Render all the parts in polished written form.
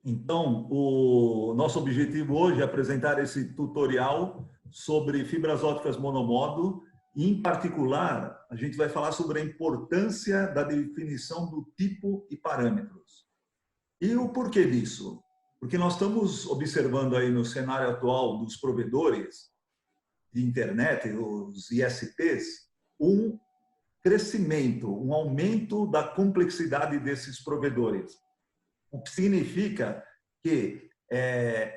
Então, o nosso objetivo hoje é apresentar esse tutorial sobre fibras óticas monomodo e, em particular, a gente vai falar sobre a importância da definição do tipo e parâmetros. E o porquê disso? Porque nós estamos observando aí no cenário atual dos provedores de internet, os ISPs, um crescimento, um aumento da complexidade desses provedores. O que significa que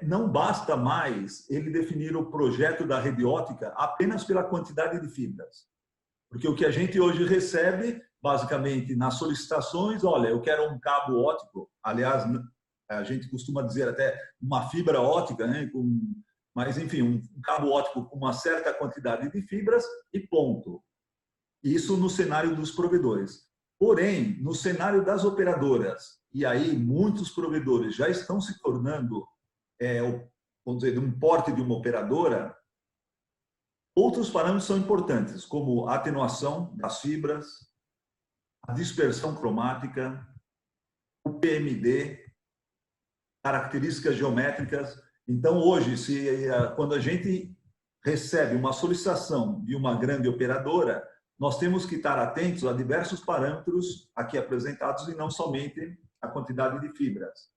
não basta mais ele definir o projeto da rede ótica apenas pela quantidade de fibras. Porque o que a gente hoje recebe, basicamente, nas solicitações, olha, eu quero um cabo óptico, aliás, a gente costuma dizer até uma fibra ótica, né? Mas, enfim, um cabo óptico com uma certa quantidade de fibras e ponto. Isso no cenário dos provedores. Porém, no cenário das operadoras, e aí muitos provedores já estão se tornando, vamos dizer, de um porte de uma operadora, outros parâmetros são importantes, como a atenuação das fibras, a dispersão cromática, o PMD, características geométricas. Então, hoje, quando a gente recebe uma solicitação de uma grande operadora, nós temos que estar atentos a diversos parâmetros aqui apresentados e não somente a quantidade de fibras.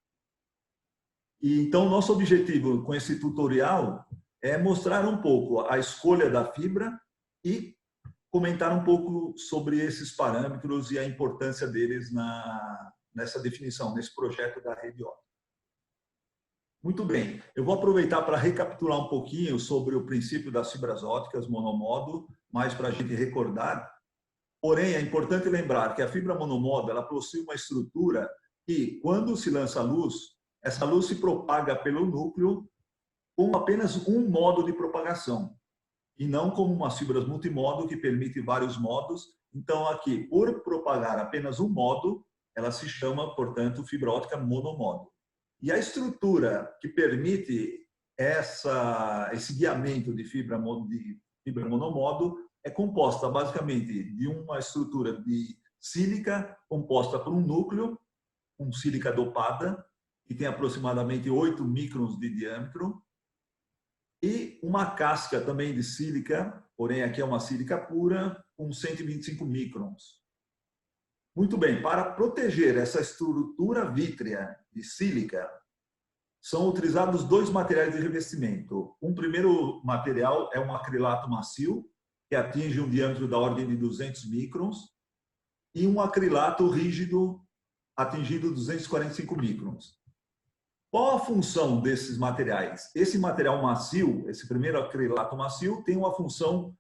E, então, nosso objetivo com esse tutorial é mostrar um pouco a escolha da fibra e comentar um pouco sobre esses parâmetros e a importância deles nessa definição, nesse projeto da rede ótica. Muito bem, eu vou aproveitar para recapitular um pouquinho sobre o princípio das fibras óticas monomodo, mais para a gente recordar. Porém, é importante lembrar que a fibra monomodo ela possui uma estrutura que, quando se lança a luz, essa luz se propaga pelo núcleo com apenas um modo de propagação, e não como umas fibras multimodo que permite vários modos. Então, aqui, por propagar apenas um modo, ela se chama, portanto, fibra ótica monomodo. E a estrutura que permite esse guiamento de fibra monomodo é composta basicamente de uma estrutura de sílica composta por um núcleo, com sílica dopada, que tem aproximadamente 8 microns de diâmetro, e uma casca também de sílica, porém aqui é uma sílica pura, com 125 microns. Muito bem, para proteger essa estrutura vítrea de sílica, são utilizados dois materiais de revestimento. Um primeiro material é um acrilato macio, que atinge um diâmetro da ordem de 200 microns, e um acrilato rígido, atingindo 245 microns. Qual a função desses materiais? Esse material macio, esse primeiro acrilato macio, tem uma função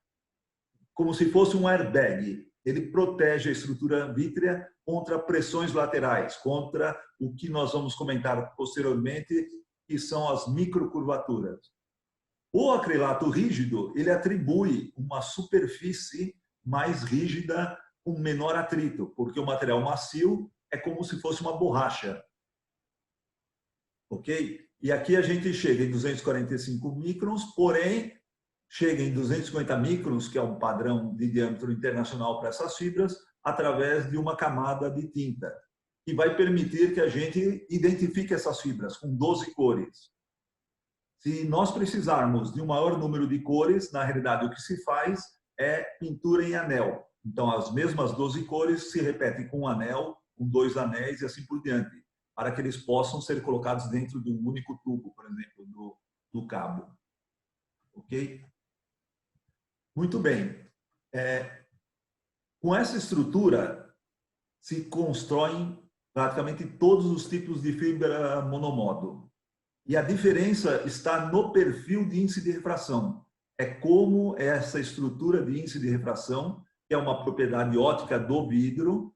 como se fosse um airbag. Ele protege a estrutura vítrea contra pressões laterais, contra o que nós vamos comentar posteriormente, que são as microcurvaturas. O acrilato rígido, ele atribui uma superfície mais rígida com menor atrito, porque o material macio é como se fosse uma borracha. Ok? E aqui a gente chega em 245 microns, porém, chega em 250 microns, que é um padrão de diâmetro internacional para essas fibras, através de uma camada de tinta, que vai permitir que a gente identifique essas fibras com 12 cores. Se nós precisarmos de um maior número de cores, na realidade o que se faz é pintura em anel. Então, as mesmas 12 cores se repetem com um anel, com 2 anéis e assim por diante, para que eles possam ser colocados dentro de um único tubo, por exemplo, do cabo. Ok? Muito bem. Com essa estrutura, se constroem praticamente todos os tipos de fibra monomodo. E a diferença está no perfil de índice de refração. É como essa estrutura de índice de refração, que é uma propriedade óptica do vidro,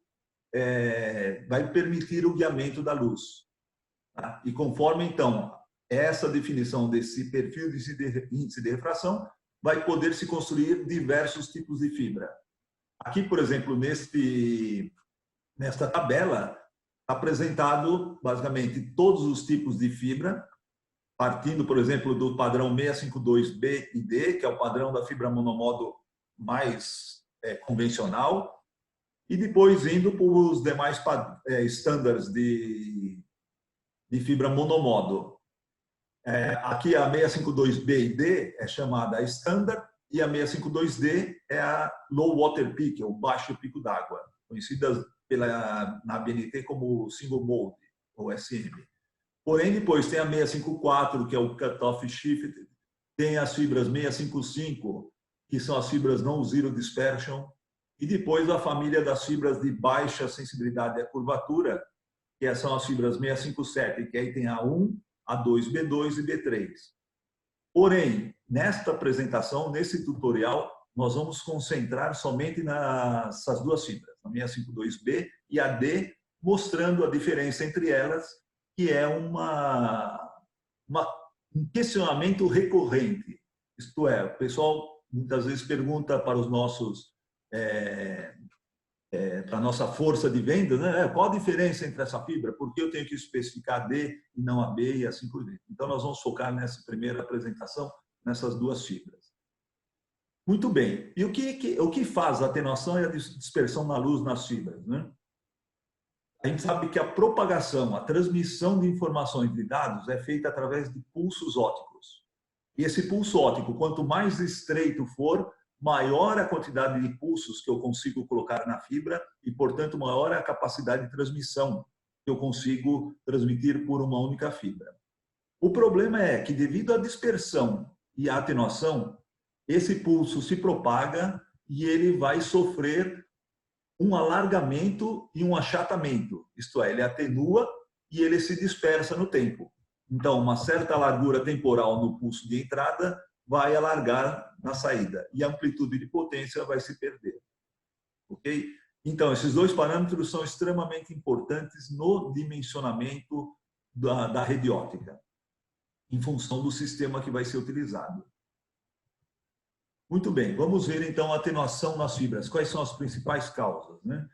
vai permitir o guiamento da luz. Tá? E conforme, então, essa definição desse perfil de índice de refração, vai poder se construir diversos tipos de fibra. Aqui, por exemplo, nesta tabela, apresentado basicamente todos os tipos de fibra, partindo, por exemplo, do padrão 652B e D, que é o padrão da fibra monomodo mais convencional, e depois indo para os demais estándares de de fibra monomodo. Aqui a 652B e D é chamada Standard e a 652D é a Low Water Peak, o baixo pico d'água, conhecidas na ABNT como Single Mode, ou SM. Porém, depois tem a 654, que é o Cutoff Shifted, tem as fibras 655, que são as fibras não zero dispersion, e depois a família das fibras de baixa sensibilidade à curvatura, que são as fibras 657, que aí tem A1, A2, B2 e B3. Porém, nesta apresentação, nesse tutorial, nós vamos concentrar somente nessas duas fibras, a 652B e a D, mostrando a diferença entre elas, que é um questionamento recorrente. Isto é, o pessoal muitas vezes pergunta para os nossos para a nossa força de venda, né? Qual a diferença entre essa fibra? Por que eu tenho que especificar D e não a B e assim por diante? Então, nós vamos focar nessa primeira apresentação, nessas duas fibras. Muito bem. E o que faz a atenuação e a dispersão na luz nas fibras, né? A gente sabe que a propagação, a transmissão de informações de dados é feita através de pulsos ópticos. E esse pulso óptico, quanto mais estreito for, maior a quantidade de pulsos que eu consigo colocar na fibra e, portanto, maior a capacidade de transmissão que eu consigo transmitir por uma única fibra. O problema é que, devido à dispersão e à atenuação, esse pulso se propaga e ele vai sofrer um alargamento e um achatamento, isto é, ele atenua e ele se dispersa no tempo. Então, uma certa largura temporal no pulso de entrada vai alargar na saída e a amplitude de potência vai se perder. Ok? Então, esses dois parâmetros são extremamente importantes no dimensionamento da rede óptica, em função do sistema que vai ser utilizado. Muito bem, vamos ver então a atenuação nas fibras. Quais são as principais causas, né?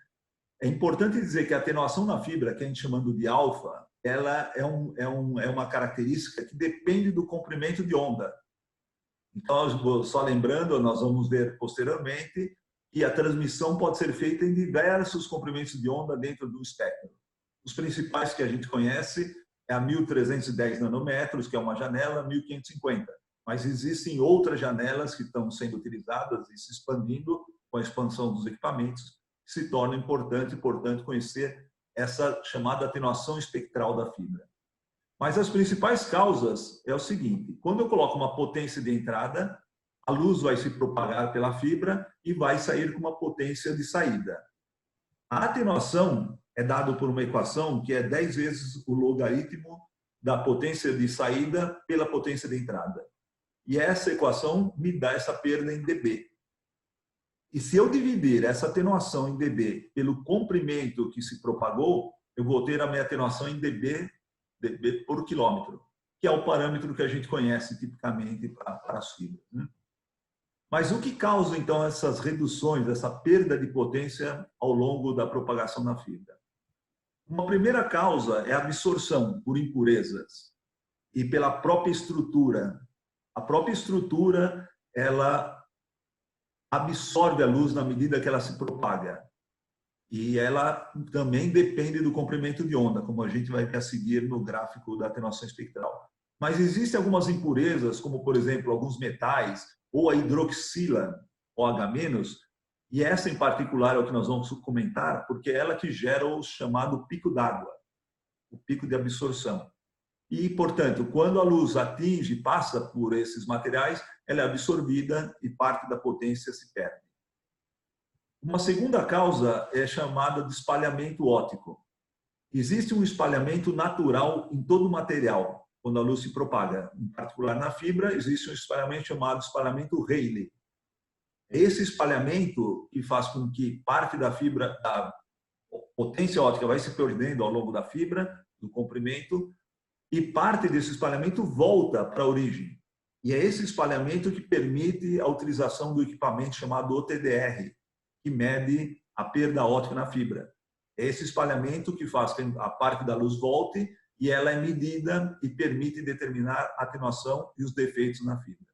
É importante dizer que a atenuação na fibra, que a gente chama de alfa, ela é uma característica que depende do comprimento de onda. Então, só lembrando, nós vamos ver posteriormente que a transmissão pode ser feita em diversos comprimentos de onda dentro do espectro. Os principais que a gente conhece é a 1310 nanômetros, que é uma janela, 1550. Mas existem outras janelas que estão sendo utilizadas e se expandindo com a expansão dos equipamentos, que se torna importante, portanto, conhecer essa chamada atenuação espectral da fibra. Mas as principais causas é o seguinte: quando eu coloco uma potência de entrada, a luz vai se propagar pela fibra e vai sair com uma potência de saída. A atenuação é dada por uma equação que é 10 vezes o logaritmo da potência de saída pela potência de entrada. E essa equação me dá essa perda em dB. E se eu dividir essa atenuação em dB pelo comprimento que se propagou, eu vou ter a minha atenuação em dB por quilômetro, que é o parâmetro que a gente conhece tipicamente para as fibras, né? Mas o que causa, então, essas reduções, essa perda de potência ao longo da propagação na fibra? Uma primeira causa é a absorção por impurezas e pela própria estrutura. A própria estrutura, ela absorve a luz na medida que ela se propaga. E ela também depende do comprimento de onda, como a gente vai ver a seguir no gráfico da atenuação espectral. Mas existem algumas impurezas, como, por exemplo, alguns metais, ou a hidroxila, OH-, e essa em particular é o que nós vamos comentar, porque é ela que gera o chamado pico d'água, o pico de absorção. E, portanto, quando a luz atinge, passa por esses materiais, ela é absorvida e parte da potência se perde. Uma segunda causa é chamada de espalhamento óptico. Existe um espalhamento natural em todo o material, quando a luz se propaga. Em particular, na fibra, existe um espalhamento chamado espalhamento Rayleigh. Esse espalhamento que faz com que parte da fibra, da potência óptica vai se perdendo ao longo da fibra, do comprimento, e parte desse espalhamento volta para a origem. E é esse espalhamento que permite a utilização do equipamento chamado OTDR, que mede a perda óptica na fibra. É esse espalhamento que faz que a parte da luz volte e ela é medida e permite determinar a atenuação e os defeitos na fibra.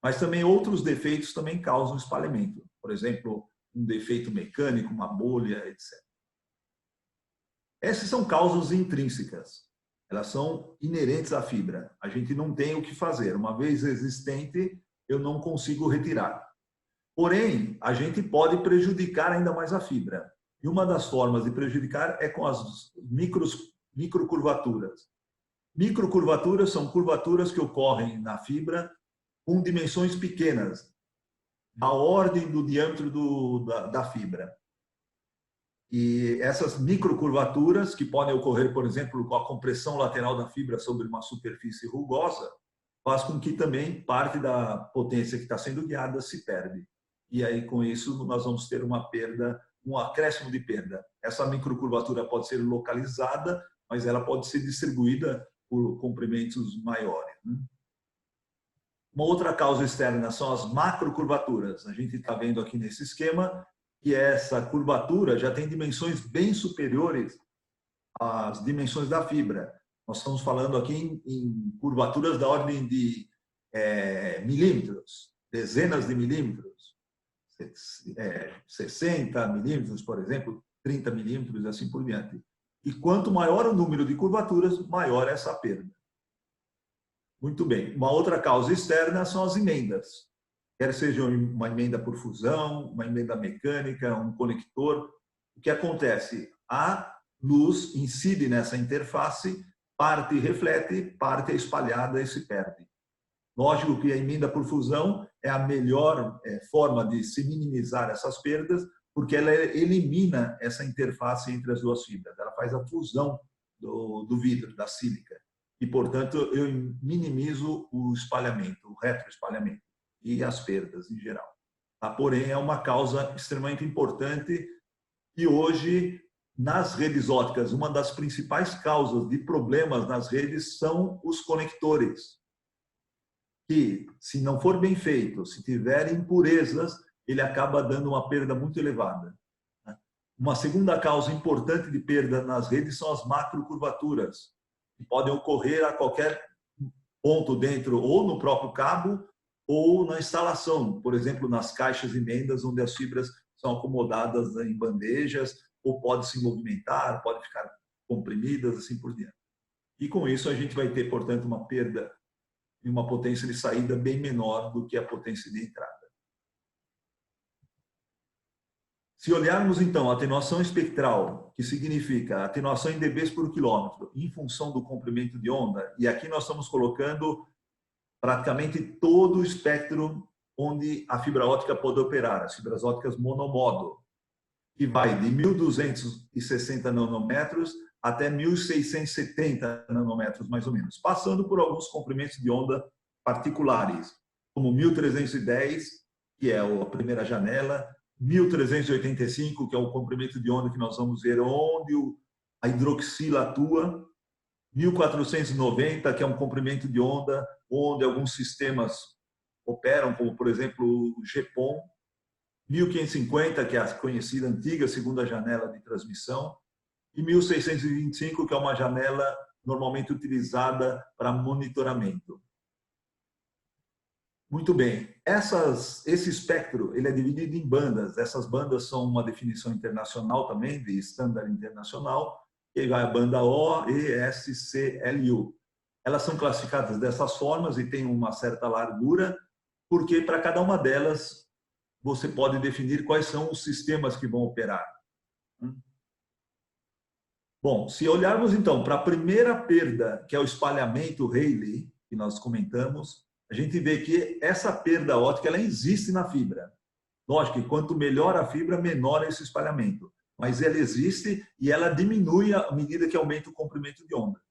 Mas também outros defeitos também causam espalhamento. Por exemplo, um defeito mecânico, uma bolha, etc. Essas são causas intrínsecas. Elas são inerentes à fibra. A gente não tem o que fazer. Uma vez existente, eu não consigo retirar. Porém, a gente pode prejudicar ainda mais a fibra. E uma das formas de prejudicar é com as microcurvaturas. Microcurvaturas são curvaturas que ocorrem na fibra com dimensões pequenas, da ordem do diâmetro da fibra. E essas microcurvaturas, que podem ocorrer, por exemplo, com a compressão lateral da fibra sobre uma superfície rugosa, faz com que também parte da potência que está sendo guiada se perde. E aí, com isso, nós vamos ter uma perda, um acréscimo de perda. Essa microcurvatura pode ser localizada, mas ela pode ser distribuída por comprimentos maiores. Uma outra causa externa são as macrocurvaturas. A gente está vendo aqui nesse esquema que essa curvatura já tem dimensões bem superiores às dimensões da fibra. Nós estamos falando aqui em curvaturas da ordem de milímetros, dezenas de milímetros, 60 milímetros, por exemplo, 30 milímetros e assim por diante. E quanto maior o número de curvaturas, maior essa perda. Muito bem. Uma outra causa externa são as emendas. Quer seja uma emenda por fusão, uma emenda mecânica, um conector. O que acontece? A luz incide nessa interface, parte reflete, parte é espalhada e se perde. Lógico que a emenda por fusão é a melhor forma de se minimizar essas perdas, porque ela elimina essa interface entre as duas fibras. Ela faz a fusão do vidro, da sílica. E, portanto, eu minimizo o espalhamento, o retroespalhamento e as perdas em geral. Tá? Porém, é uma causa extremamente importante e hoje, nas redes ópticas, uma das principais causas de problemas nas redes são os conectores, que, se não for bem feito, se tiver impurezas, ele acaba dando uma perda muito elevada. Uma segunda causa importante de perda nas redes são as macrocurvaturas, que podem ocorrer a qualquer ponto dentro, ou no próprio cabo, ou na instalação, por exemplo, nas caixas de emendas, onde as fibras são acomodadas em bandejas, ou pode se movimentar, pode ficar comprimidas, assim por diante. E com isso a gente vai ter, portanto, uma perda e uma potência de saída bem menor do que a potência de entrada. Se olharmos, então, a atenuação espectral, que significa atenuação em dBs por quilômetro, em função do comprimento de onda, e aqui nós estamos colocando praticamente todo o espectro onde a fibra óptica pode operar, as fibras ópticas monomodo, que vai de 1.260 nanômetros até 1.670 nanômetros, mais ou menos, passando por alguns comprimentos de onda particulares, como 1.310, que é a primeira janela, 1.385, que é o comprimento de onda que nós vamos ver onde a hidroxila atua, 1.490, que é um comprimento de onda onde alguns sistemas operam, como, por exemplo, o GPON, 1.550, que é a conhecida antiga segunda janela de transmissão, e 1.625, que é uma janela normalmente utilizada para monitoramento. Muito bem. Esse espectro ele é dividido em bandas. Essas bandas são uma definição internacional também, de estándar internacional, que vai a banda O, E, S, C, L e U. Elas são classificadas dessas formas e têm uma certa largura, porque para cada uma delas você pode definir quais são os sistemas que vão operar. Bom, se olharmos então para a primeira perda, que é o espalhamento Rayleigh, que nós comentamos, a gente vê que essa perda óptica ela existe na fibra. Lógico que quanto melhor a fibra, menor é esse espalhamento. Mas ela existe e ela diminui à medida que aumenta o comprimento de onda.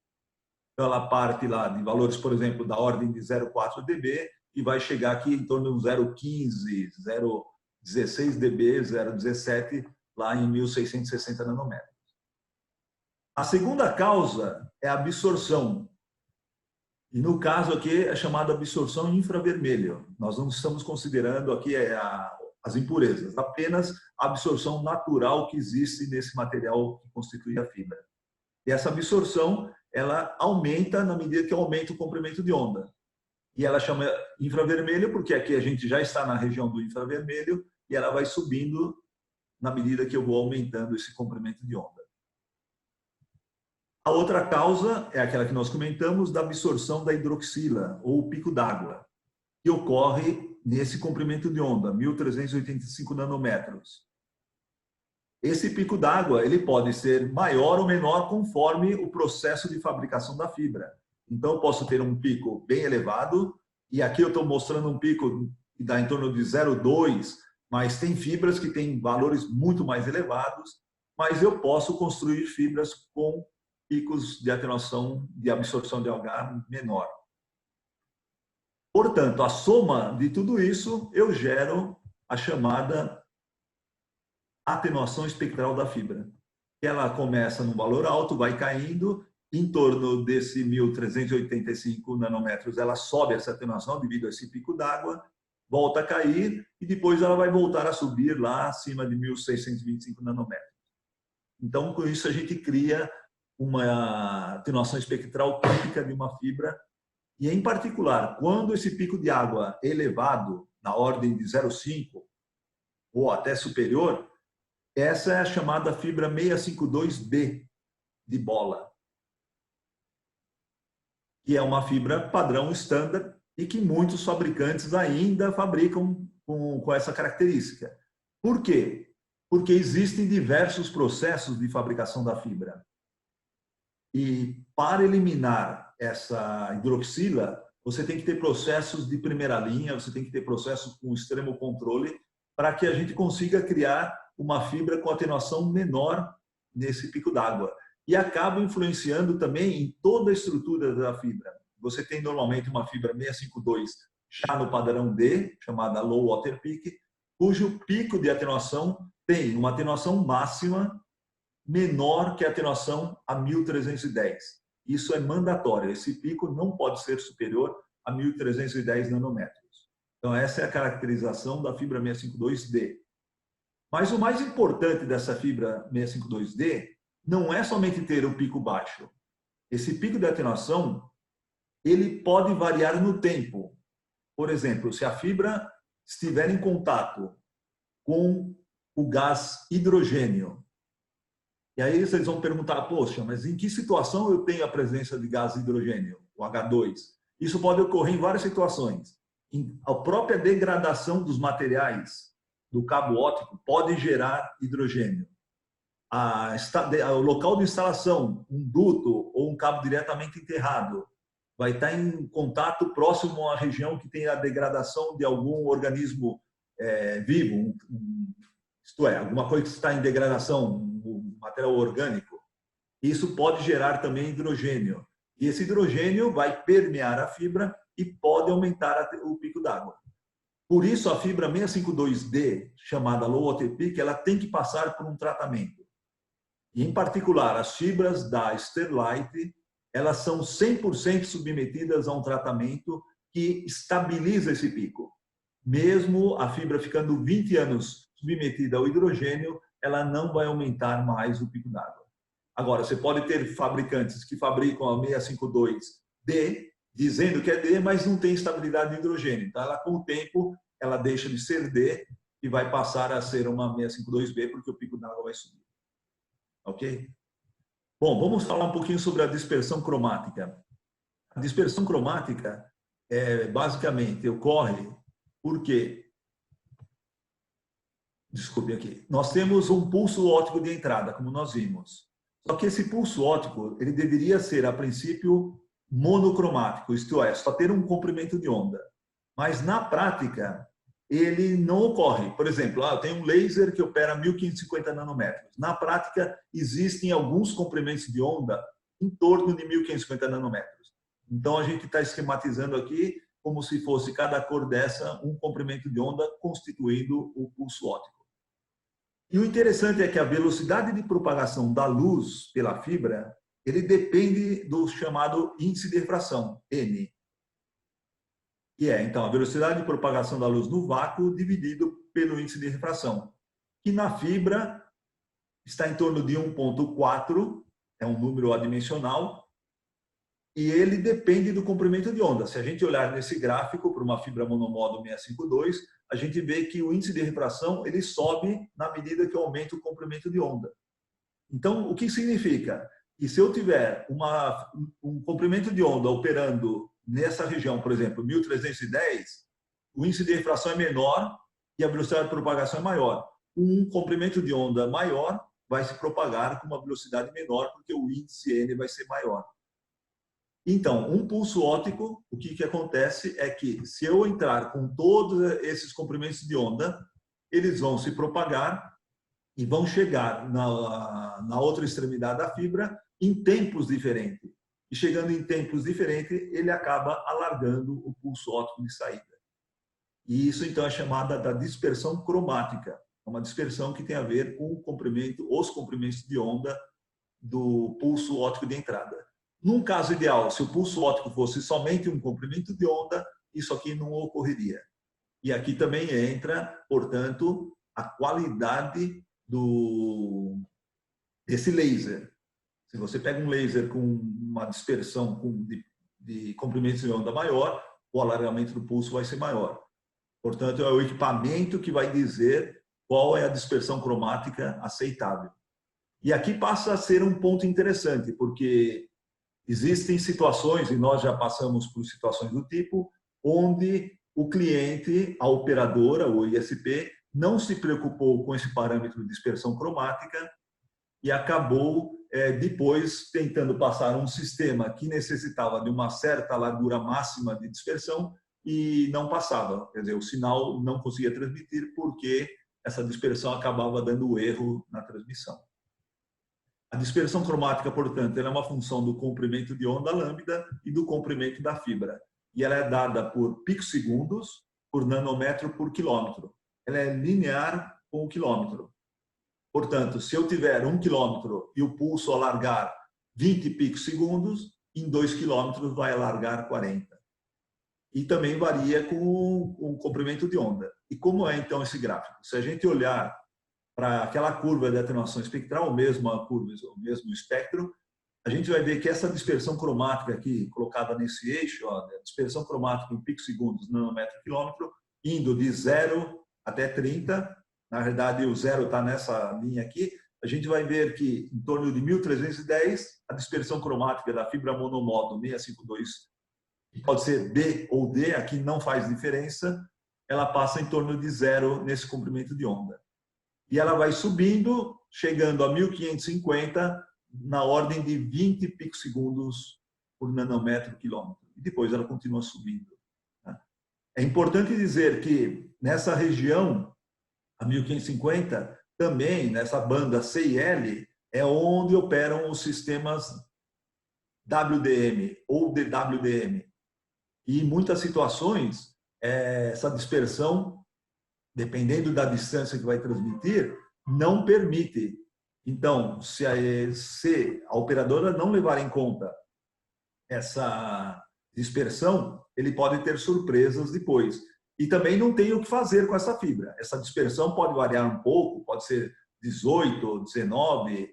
Então, ela parte lá de valores, por exemplo, da ordem de 0,4 dB e vai chegar aqui em torno de 0,15, 0,16 dB, 0,17, lá em 1.660 nanômetros. A segunda causa é a absorção. E no caso aqui é chamada absorção infravermelho. Nós não estamos considerando aqui as impurezas, apenas a absorção natural que existe nesse material que constitui a fibra. E essa absorção, ela aumenta na medida que aumenta o comprimento de onda. E ela chama infravermelho porque aqui a gente já está na região do infravermelho e ela vai subindo na medida que eu vou aumentando esse comprimento de onda. A outra causa é aquela que nós comentamos da absorção da hidroxila, ou pico d'água, que ocorre nesse comprimento de onda, 1.385 nanômetros. Esse pico d'água ele pode ser maior ou menor conforme o processo de fabricação da fibra. Então, eu posso ter um pico bem elevado, e aqui eu estou mostrando um pico que dá em torno de 0,2, mas tem fibras que têm valores muito mais elevados, mas eu posso construir fibras com picos de atenuação de absorção de algar menor. Portanto, a soma de tudo isso, eu gero a chamada atenuação espectral da fibra. Ela começa num valor alto, vai caindo, em torno desse 1.385 nanômetros, ela sobe essa atenuação devido a esse pico d'água, volta a cair e depois ela vai voltar a subir lá acima de 1.625 nanômetros. Então, com isso, a gente cria uma atenuação espectral típica de uma fibra. E, em particular, quando esse pico de água é elevado, na ordem de 0,5 ou até superior, essa é a chamada fibra 652B de bola, que é uma fibra padrão standard e que muitos fabricantes ainda fabricam com essa característica. Por quê? Porque existem diversos processos de fabricação da fibra. E para eliminar essa hidroxila, você tem que ter processos de primeira linha, você tem que ter processos com extremo controle para que a gente consiga criar uma fibra com atenuação menor nesse pico d'água. E acaba influenciando também em toda a estrutura da fibra. Você tem normalmente uma fibra 652 já no padrão D, chamada Low Water Peak, cujo pico de atenuação tem uma atenuação máxima menor que a atenuação a 1.310. Isso é mandatório. Esse pico não pode ser superior a 1.310 nanômetros. Então, essa é a caracterização da fibra 652D. Mas o mais importante dessa fibra 652D não é somente ter o pico baixo. Esse pico de atenuação ele pode variar no tempo. Por exemplo, se a fibra estiver em contato com o gás hidrogênio, e aí vocês vão perguntar, poxa, mas em que situação eu tenho a presença de gás hidrogênio, o H2? Isso pode ocorrer em várias situações. A própria degradação dos materiais do cabo óptico pode gerar hidrogênio. O local de instalação, um duto ou um cabo diretamente enterrado, vai estar em contato próximo à região que tem a degradação de algum organismo vivo, isto é, alguma coisa que está em degradação, um material orgânico. Isso pode gerar também hidrogênio. E esse hidrogênio vai permear a fibra e pode aumentar o pico d'água. Por isso, a fibra 652D, chamada Low Water Peak, ela tem que passar por um tratamento. E, em particular, as fibras da Sterlite, elas são 100% submetidas a um tratamento que estabiliza esse pico. Mesmo a fibra ficando 20 anos submetida ao hidrogênio, ela não vai aumentar mais o pico d'água. Agora, você pode ter fabricantes que fabricam a 652D, dizendo que é D, mas não tem estabilidade de hidrogênio. Então, ela, com o tempo, ela deixa de ser D e vai passar a ser uma 652B, porque o pico d'água vai subir. Ok? Bom, vamos falar um pouquinho sobre a dispersão cromática. A dispersão cromática, basicamente, ocorre porque, desculpe aqui, nós temos um pulso óptico de entrada, como nós vimos. Só que esse pulso óptico, ele deveria ser, a princípio, monocromático, isto é, só ter um comprimento de onda. Mas, na prática, ele não ocorre. Por exemplo, eu tenho um laser que opera 1.550 nanômetros. Na prática, existem alguns comprimentos de onda em torno de 1.550 nanômetros. Então, a gente está esquematizando aqui como se fosse cada cor dessa um comprimento de onda constituindo o pulso óptico. E o interessante é que a velocidade de propagação da luz pela fibra, ele depende do chamado índice de refração, N. Que é, então, a velocidade de propagação da luz no vácuo dividido pelo índice de refração, que na fibra está em torno de 1,4, é um número adimensional, e ele depende do comprimento de onda. Se a gente olhar nesse gráfico para uma fibra monomodo 652, a gente vê que o índice de refração ele sobe na medida que aumenta o comprimento de onda. Então, o que significa? E se eu tiver um comprimento de onda operando nessa região, por exemplo, 1310, o índice de refração é menor e a velocidade de propagação é maior. Um comprimento de onda maior vai se propagar com uma velocidade menor, porque o índice N vai ser maior. Então, um pulso óptico, o que acontece é que, se eu entrar com todos esses comprimentos de onda, eles vão se propagar e vão chegar na outra extremidade da fibra em tempos diferentes. E chegando em tempos diferentes, ele acaba alargando o pulso óptico de saída. E isso, então, é chamada da dispersão cromática. É uma dispersão que tem a ver com os comprimentos de onda do pulso óptico de entrada. Num caso ideal, se o pulso óptico fosse somente um comprimento de onda, isso aqui não ocorreria. E aqui também entra, portanto, a qualidade desse laser. Se você pega um laser com uma dispersão de comprimentos de onda maior, o alargamento do pulso vai ser maior. Portanto, é o equipamento que vai dizer qual é a dispersão cromática aceitável. E aqui passa a ser um ponto interessante, porque existem situações, e nós já passamos por situações do tipo, onde o cliente, a operadora, o ISP, não se preocupou com esse parâmetro de dispersão cromática e acabou, depois, tentando passar um sistema que necessitava de uma certa largura máxima de dispersão e não passava. Quer dizer, o sinal não conseguia transmitir porque essa dispersão acabava dando erro na transmissão. A dispersão cromática, portanto, ela é uma função do comprimento de onda lambda e do comprimento da fibra. E ela é dada por picosegundos, por nanômetro por quilômetro. Ela é linear com o quilômetro. Portanto, se eu tiver 1 quilômetro e o pulso alargar 20 picosegundos, em 2 quilômetros vai alargar 40. E também varia com o comprimento de onda. E como é, então, esse gráfico? Se a gente olhar para aquela curva de atenuação espectral, mesma curva, o mesmo espectro, a gente vai ver que essa dispersão cromática aqui, colocada nesse eixo, ó, dispersão cromática em picosegundos, nanômetro quilômetro, indo de 0 até 30, na verdade o 0 está nessa linha aqui, a gente vai ver que em torno de 1310, a dispersão cromática da fibra monomodo 652, que pode ser B ou D, aqui não faz diferença, ela passa em torno de 0 nesse comprimento de onda. E ela vai subindo, chegando a 1550, na ordem de 20 picosegundos por nanômetro quilômetro. E depois ela continua subindo. É importante dizer que nessa região, a 1550, também nessa banda C e L, é onde operam os sistemas WDM ou DWDM. E em muitas situações, essa dispersão, dependendo da distância que vai transmitir, não permite. Então, se a operadora não levar em conta essa dispersão, ele pode ter surpresas depois. E também não tem o que fazer com essa fibra. Essa dispersão pode variar um pouco, pode ser 18, 19,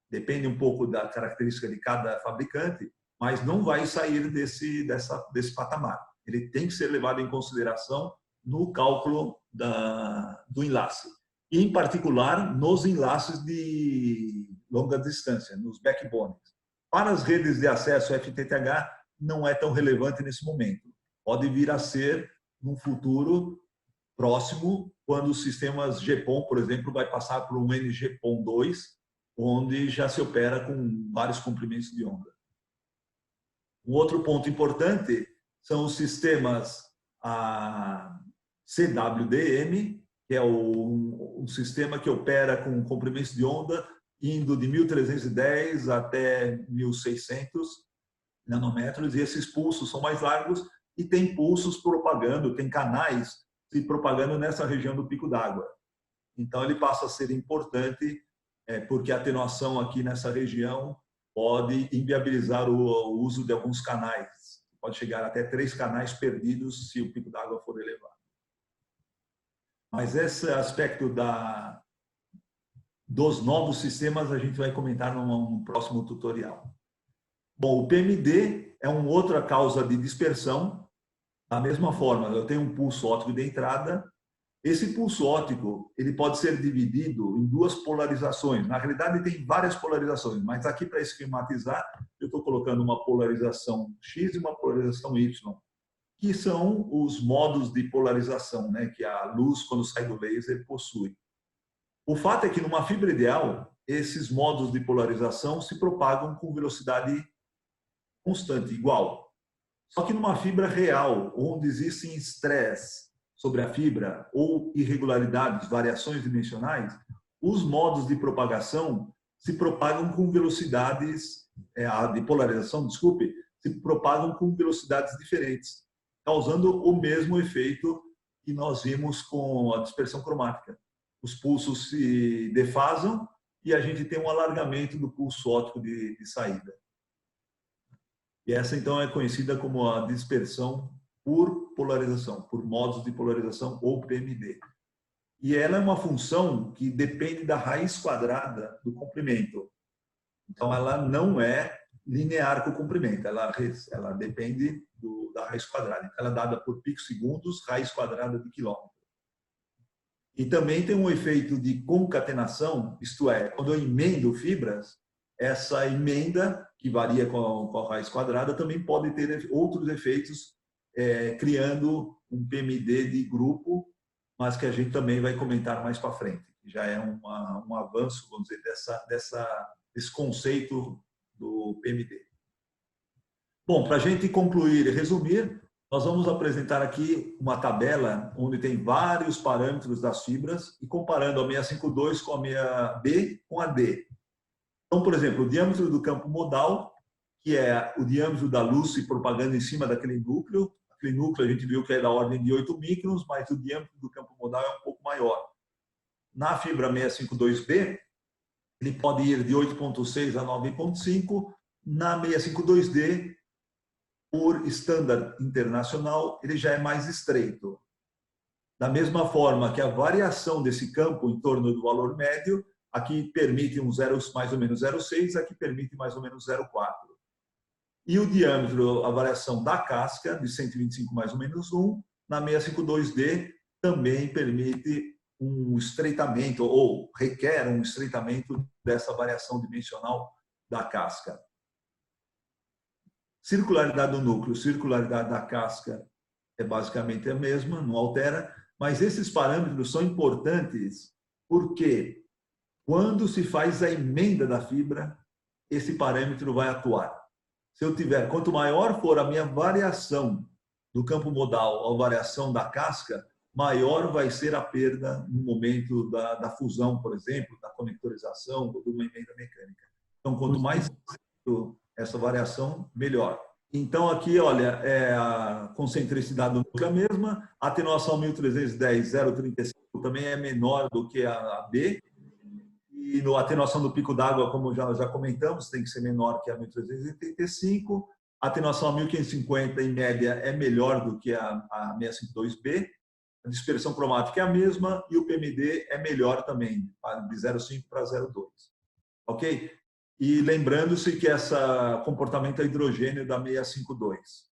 depende um pouco da característica de cada fabricante, mas não vai sair desse patamar. Ele tem que ser levado em consideração no cálculo do enlace. E, em particular, nos enlaces de longa distância, nos backbones. Para as redes de acesso FTTH, não é tão relevante nesse momento. Pode vir a ser num futuro próximo, quando os sistemas GPON, por exemplo, vai passar por um NG-PON2, onde já se opera com vários comprimentos de onda. Um outro ponto importante são os sistemas CWDM, que é um sistema que opera com comprimentos de onda indo de 1310 até 1600 nanômetros, e esses pulsos são mais largos e tem pulsos propagando, tem canais se propagando nessa região do pico d'água. Então, ele passa a ser importante, porque a atenuação aqui nessa região pode inviabilizar o uso de alguns canais. Pode chegar até 3 canais perdidos se o pico d'água for elevado. Mas esse aspecto dos novos sistemas a gente vai comentar num próximo tutorial. Bom, o PMD é uma outra causa de dispersão. Da mesma forma, eu tenho um pulso óptico de entrada Esse pulso óptico ele pode ser dividido em duas polarizações. Na realidade, tem várias polarizações, mas aqui, para esquematizar, eu estou colocando uma polarização X e uma polarização Y, que são os modos de polarização, né, que a luz, quando sai do laser, possui. O fato é que, numa fibra ideal, esses modos de polarização se propagam com velocidade constante, igual. Só que numa fibra real, onde existem estresse sobre a fibra ou irregularidades, variações dimensionais, os modos de propagação se propagam com velocidades, de polarização, desculpe, se propagam com velocidades diferentes, causando o mesmo efeito que nós vimos com a dispersão cromática. Os pulsos se defasam e a gente tem um alargamento do pulso óptico de saída. E essa, então, é conhecida como a dispersão por polarização, por modos de polarização, ou PMD. E ela é uma função que depende da raiz quadrada do comprimento. Então, ela não é linear com o comprimento, ela depende da raiz quadrada. Então, ela é dada por picosegundos, raiz quadrada de quilômetro. E também tem um efeito de concatenação, isto é, quando eu emendo fibras, essa emenda, que varia com a raiz quadrada, também pode ter outros efeitos, criando um PMD de grupo, mas que a gente também vai comentar mais para frente. Já é um avanço, vamos dizer, desse conceito do PMD. Bom, para a gente concluir e resumir, nós vamos apresentar aqui uma tabela onde tem vários parâmetros das fibras e comparando a 652 com a 6B com a D. Então, por exemplo, o diâmetro do campo modal, que é o diâmetro da luz se propagando em cima daquele núcleo. Aquele núcleo a gente viu que é da ordem de 8 microns, mas o diâmetro do campo modal é um pouco maior. Na fibra 652B, ele pode ir de 8,6 a 9,5. Na 652D, por estándar internacional, ele já é mais estreito. Da mesma forma que a variação desse campo em torno do valor médio, aqui permite mais ou menos 0,6, aqui permite mais ou menos 0,4. E o diâmetro, a variação da casca, de 125 mais ou menos 1, na 652D também permite um estreitamento, ou requer um estreitamento dessa variação dimensional da casca. Circularidade do núcleo, circularidade da casca é basicamente a mesma, não altera, mas esses parâmetros são importantes porque quando se faz a emenda da fibra, esse parâmetro vai atuar. Se eu tiver, quanto maior for a minha variação do campo modal ou variação da casca, maior vai ser a perda no momento da fusão, por exemplo, da conectorização ou de uma emenda mecânica. Então, quanto mais essa variação, melhor. Então, aqui, olha, a concentricidade do núcleo é a mesma, a atenuação 1310, 0,35 também é menor do que a B, e a atenuação do pico d'água, como já comentamos, tem que ser menor que a 1385, a atenuação a 1550, em média, é melhor do que a 652B, a dispersão cromática é a mesma e o PMD é melhor também, de 0,5 para 0,2. Ok? E lembrando-se que esse comportamento é hidrogênio da 652.